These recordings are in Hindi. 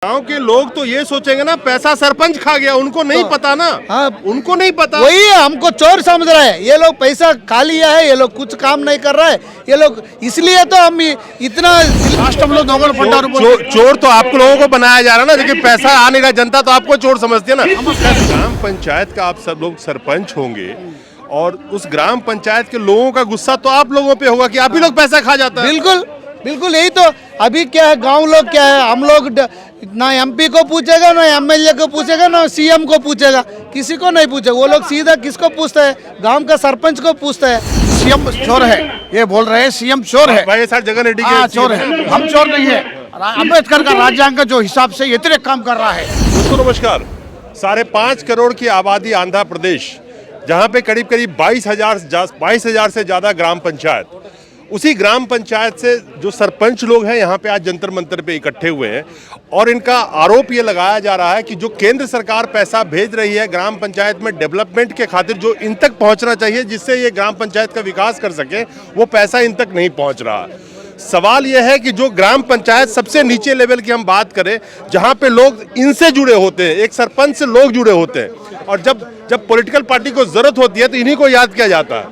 गांव के लोग तो ये सोचेंगे ना पैसा सरपंच खा गया, उनको नहीं पता ना। हाँ, उनको नहीं पता। वही है, हमको चोर समझ रहा है। ये लोग पैसा खा लिया है, ये लोग कुछ काम नहीं कर रहा है ये लोग, इसलिए तो हम इतना लास्ट हम लोग चोर तो आप लोगों को बनाया जा रहा है ना, लेकिन पैसा आ नहीं रहा, जनता तो आपको चोर समझती है ना। ग्राम पंचायत का आप सब लोग सरपंच होंगे और उस ग्राम पंचायत के लोगों का गुस्सा तो आप लोगों पे होगा कि आप ही लोग पैसा खा जाता है। बिल्कुल बिल्कुल, यही तो अभी क्या है, गांव लोग क्या है, हम लोग ना एमपी को पूछेगा, ना एमएलए को पूछेगा, ना सीएम को पूछेगा, किसी को नहीं पूछेगा। वो लोग सीधा किसको पूछता है, गांव का सरपंच को पूछता है। सीएम चोर है, ये बोल रहे हैं सीएम चोर है। भाई सर जगन रेड्डी चोर है, हम चोर नहीं है। अम्बेडकर का राज्यांग जो हिसाब से इतने काम कर रहा है। दोस्तों नमस्कार। 5.5 करोड़ की आबादी आंध्र प्रदेश, जहां पे करीब करीब 22,000 से ज्यादा ग्राम पंचायत, उसी ग्राम पंचायत से जो सरपंच लोग हैं यहाँ पे आज जंतर मंतर पे इकट्ठे हुए हैं और इनका आरोप ये लगाया जा रहा है कि जो केंद्र सरकार पैसा भेज रही है ग्राम पंचायत में डेवलपमेंट के खातिर, जो इन तक पहुँचना चाहिए जिससे ये ग्राम पंचायत का विकास कर सके, वो पैसा इन तक नहीं पहुँच रहा। सवाल यह है कि जो ग्राम पंचायत सबसे नीचे लेवल की हम बात करें, जहाँ पे लोग इनसे जुड़े होते हैं, एक सरपंच से लोग जुड़े होते हैं, और जब पॉलिटिकल पार्टी को जरूरत होती है तो इन्हीं को याद किया जाता है,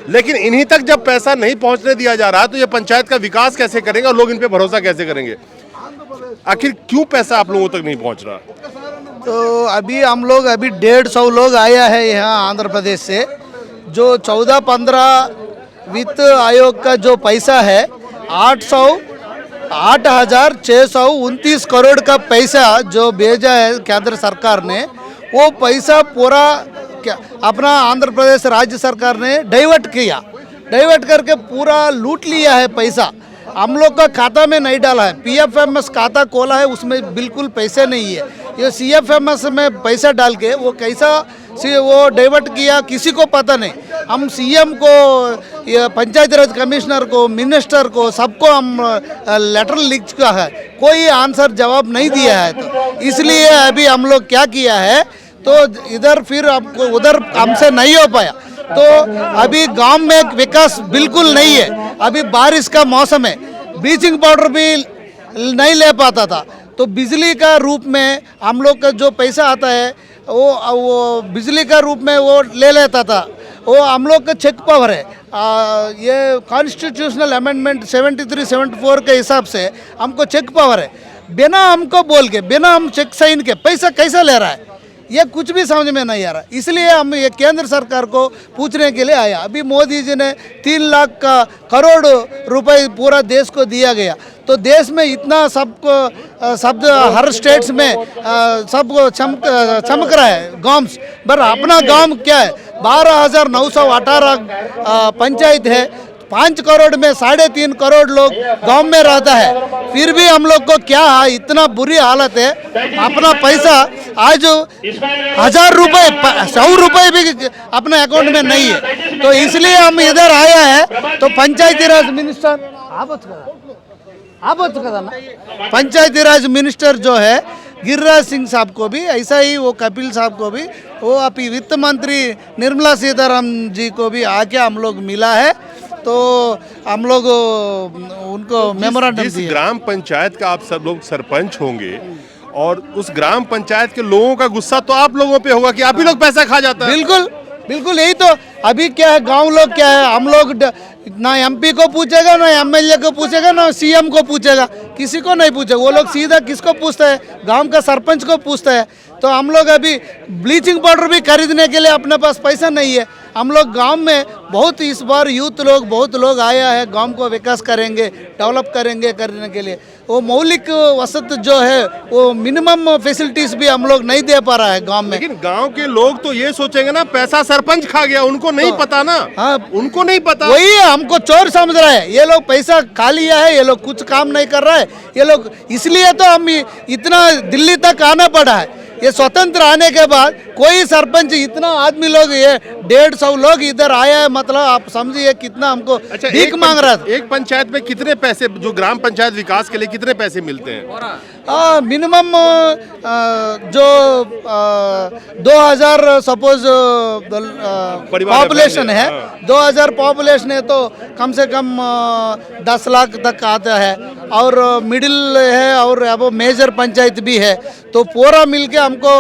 लेकिन इन्हीं तक जब पैसा नहीं पहुंचने दिया जा रहा तो ये पंचायत का विकास कैसे करेंगे और लोग इन पे भरोसा कैसे करेंगे? आखिर क्यों पैसा आप लोगों तक नहीं पहुंच रहा? तो अभी हम लोग 150 लोग आया है यहाँ आंध्र प्रदेश से। जो 14-15 वित्त आयोग का जो पैसा है, 8,629 करोड़ का पैसा जो भेजा है केंद्र सरकार ने, वो पैसा पूरा अपना आंध्र प्रदेश राज्य सरकार ने डाइवर्ट किया, डाइवर्ट करके पूरा लूट लिया है पैसा। हम लोग का खाता में नहीं डाला है। पीएफएमएस खाता खोला है, उसमें बिल्कुल पैसे नहीं है। ये सीएफएमएस में पैसा डाल के वो कैसा वो डाइवर्ट किया किसी को पता नहीं। हम सीएम को, पंचायती राज कमिश्नर को, मिनिस्टर को, सबको हम लेटर लिख चुका है, कोई आंसर जवाब नहीं दिया है। तो इसलिए अभी हम लोग क्या किया है, तो इधर फिर आपको उधर हमसे नहीं हो पाया, तो अभी गांव में विकास बिल्कुल नहीं है। अभी बारिश का मौसम है, ब्लीचिंग पाउडर भी नहीं ले पाता था, तो बिजली का रूप में हम लोग का जो पैसा आता है वो बिजली का रूप में वो ले लेता था। वो हम लोग का चेक पावर है। ये कॉन्स्टिट्यूशनल अमेंडमेंट 73-74 के हिसाब से हमको चेक पावर है। बिना हमको बोल के, बिना हम चेक साइन के पैसा कैसा ले रहा है, ये कुछ भी समझ में नहीं आ रहा। इसलिए हम ये केंद्र सरकार को पूछने के लिए आया। अभी मोदी जी ने 3 लाख करोड़ रुपए पूरा देश को दिया गया, तो देश में इतना सब हर स्टेट्स में सबको चमक रहा है गाँव, पर अपना गांव क्या है, 12,918 पंचायत है, 5 करोड़ में 3.5 करोड़ लोग गांव में रहता है, फिर भी हम लोग को क्या है, इतना बुरी हालत है। अपना पैसा आज 1,000 रुपये, 100 रुपये भी अपने अकाउंट में नहीं है। तो इसलिए हम इधर आया है। तो पंचायती राज मिनिस्टर पंचायती राज मिनिस्टर जो है गिरिराज सिंह साहब को भी ऐसा ही, वो कपिल साहब को भी, वो अभी वित्त मंत्री निर्मला सीतारमण जी को भी आके हम लोग मिला है, तो हम लोग उनको मेमोरेंडम दिया। ग्राम पंचायत का आप सब लोग सरपंच होंगे और उस ग्राम पंचायत के लोगों का गुस्सा तो आप लोगों पे होगा कि आप ही लोग पैसा खा जाता है। बिल्कुल बिल्कुल, यही तो अभी क्या है, गांव लोग क्या है, हम लोग ना एमपी को पूछेगा, ना एमएलए को पूछेगा, ना सीएम को पूछेगा, किसी को नहीं पूछेगा। वो लोग सीधा किसको पूछता है, गांव का सरपंच को पूछता है। तो हम लोग अभी ब्लीचिंग पाउडर भी खरीदने के लिए अपने पास पैसा नहीं है। हम लोग गांव में बहुत, इस बार यूथ लोग बहुत लोग आया है, गांव को विकास करेंगे, डेवलप करेंगे करने के लिए। वो मौलिक वसत जो है, वो मिनिमम फैसिलिटीज भी हम लोग नहीं दे पा रहा है गांव में। लेकिन गांव के लोग तो ये सोचेंगे ना पैसा सरपंच खा गया, उनको नहीं पता ना। हाँ, उनको नहीं पता। वही है, हमको चोर समझ रहा है। ये लोग पैसा खा लिया है, ये लोग कुछ काम नहीं कर रहा है ये लोग, इसलिए तो हम इतना दिल्ली तक आना पड़ा है। ये स्वतंत्र आने के बाद कोई सरपंच इतना आदमी लोग ये 150 लोग इधर आया है, मतलब आप समझिए कितना हमको भीख मांग रहा था। एक पंचायत में कितने पैसे, जो ग्राम पंचायत विकास के लिए कितने पैसे मिलते हैं? मिनिमम जो 2000 सपोज पॉपुलेशन है, 2000 पॉपुलेशन है तो कम से कम 10 लाख तक आता है, और मिडिल है और अब मेजर पंचायत भी है, तो पूरा मिलके हमको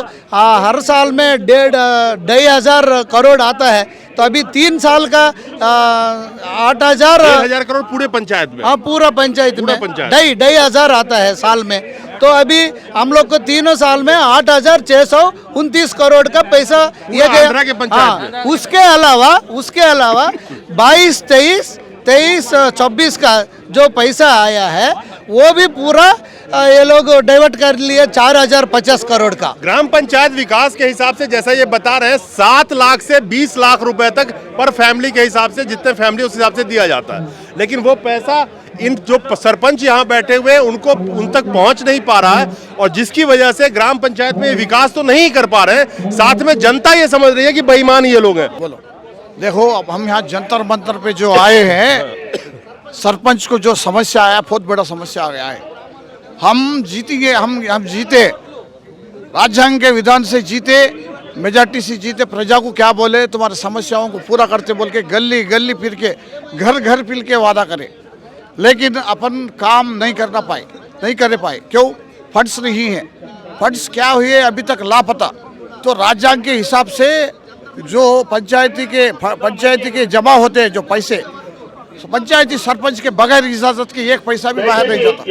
हर साल में 2,500 करोड़ आता है। तो अभी 3 साल का 8,000 करोड़ पूरे पंचायत में। हाँ, पूरा पंचायत में पंचायत। 2,500 आता है साल में। तो अभी हम लोग को तीनों साल में 8,629 करोड़ का पैसा ये आंध्रा के पंचायत हाँ, उसके अलावा 22, 23, 24 का जो पैसा आया है वो भी पूरा ये लोग डाइवर्ट कर लिए 4,050 करोड़ का। ग्राम पंचायत विकास के हिसाब से जैसा ये बता रहे हैं 7 लाख से 20 लाख रुपए तक पर फैमिली के हिसाब से, जितने फैमिली उस हिसाब से दिया जाता है, लेकिन वो पैसा इन जो सरपंच यहाँ बैठे हुए हैं उनको उन तक पहुंच नहीं पा रहा है, और जिसकी वजह से ग्राम पंचायत में विकास तो नहीं कर पा रहे हैं, साथ में जनता ये समझ रही है कि बेईमान ये लोग हैं। बोलो, देखो अब हम यहाँ जंतर मंतर पे जो आए हैं, सरपंच को जो समस्या आया, बहुत बड़ा समस्या आ गया है। हम जीतेंगे, हम जीते, राज्यांग के विधान से जीते, मेजॉरिटी से जीते, प्रजा को क्या बोले, तुम्हारी समस्याओं को पूरा करते बोल के गली गली फिर के, घर घर फिर के वादा करे, लेकिन अपन काम नहीं कर पाए। क्यों? फंड्स नहीं है। फंड्स क्या हुए अभी तक लापता। तो राज्यांग के हिसाब से जो पंचायती के जमा होते हैं जो पैसे, पंचायती सरपंच के बगैर इजाजत के एक पैसा भी बाहर नहीं जाता,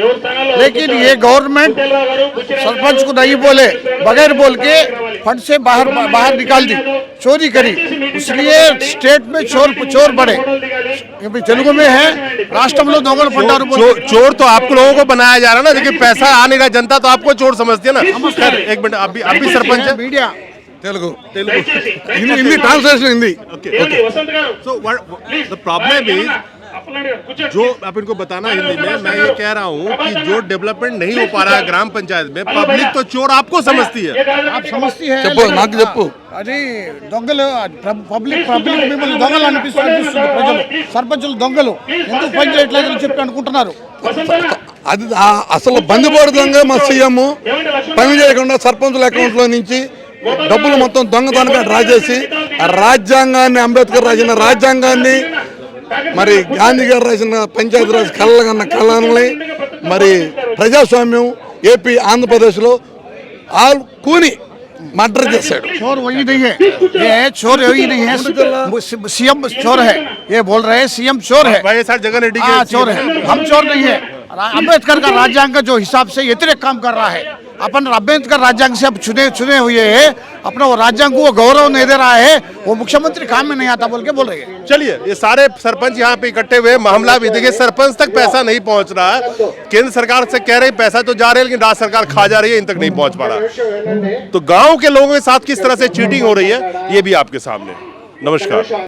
लेकिन ये गवर्नमेंट सरपंच को नहीं बोले, बगैर बोल के फंड से बाहर निकाल दी, चोरी करी, इसलिए स्टेट में चोर बढ़े। तेलुगु में है राष्ट्र दोगल पंडारू। चोर तो आपको लोगों को बनाया जा रहा है ना, लेकिन पैसा आ नहीं रहा, जनता तो आपको चोर समझती है ना। एक मिनट, आप भी सरपंच है? Media Telugu Hindi translation Hindi. So the problem is, जो आप इनको बताना हिंदी में, मैं ये कह रहा हूँ कि जो डेवलपमेंट नहीं हो पा रहा है ग्राम पंचायत में, पब्लिक तो चोर आपको समझती है। आप समझती है, अरे దొంగలు పబ్లిక్ మిమ్మల్ని దొంగలు అనిపిస్తుంది ప్రజలు, సర్పంచులు దొంగలు ఎందుకు పని చేయట్లేదని చెప్పి అనుకుంటున్నారు. అది అసలు బందిపోడుదంగా మా సీఎం పని చేయకుండా సర్పంచుల అకౌంట్లో నుంచి డబ్బులు మొత్తం దొంగతనంగా డ్రా చేసి రాజ్యాంగాన్ని, అంబేద్కర్ రాసిన రాజ్యాంగాన్ని, మరి గాంధీ గారు రాసిన పంచాయతీరాజ్ కళ్ళగన్న కళని, మరి ప్రజాస్వామ్యం ఏపీ ఆంధ్రప్రదేశ్లో కూని मर्डर जैसे। चोर वही नहीं है, ये चोर वही नहीं है, सीएम चोर है, ये बोल रहे हैं सीएम चोर है, जगन रेड्डी चोर है, हम चोर नहीं है। अम्बेडकर का राज्यांग जो हिसाब से व्यतिरेक काम कर रहा है, अपन अम्बेडकर राज्यांग से अब चुने हुए हैं, अपना वो राज्यांग को वो गौरव नहीं दे रहा है, वो मुख्यमंत्री काम में नहीं आता बोल के बोल रहे हैं। चलिए, ये सारे सरपंच यहाँ पे इकट्ठे हुए, मामला भी देखिए, सरपंच तक पैसा नहीं पहुंच रहा है, केंद्र सरकार से कह रही पैसा तो जा रहे हैं, लेकिन राज्य सरकार खा जा रही है, इन तक नहीं पहुंच पा रहा। तो गांव के लोगों के साथ किस तरह से चीटिंग हो रही है, ये भी आपके सामने। नमस्कार।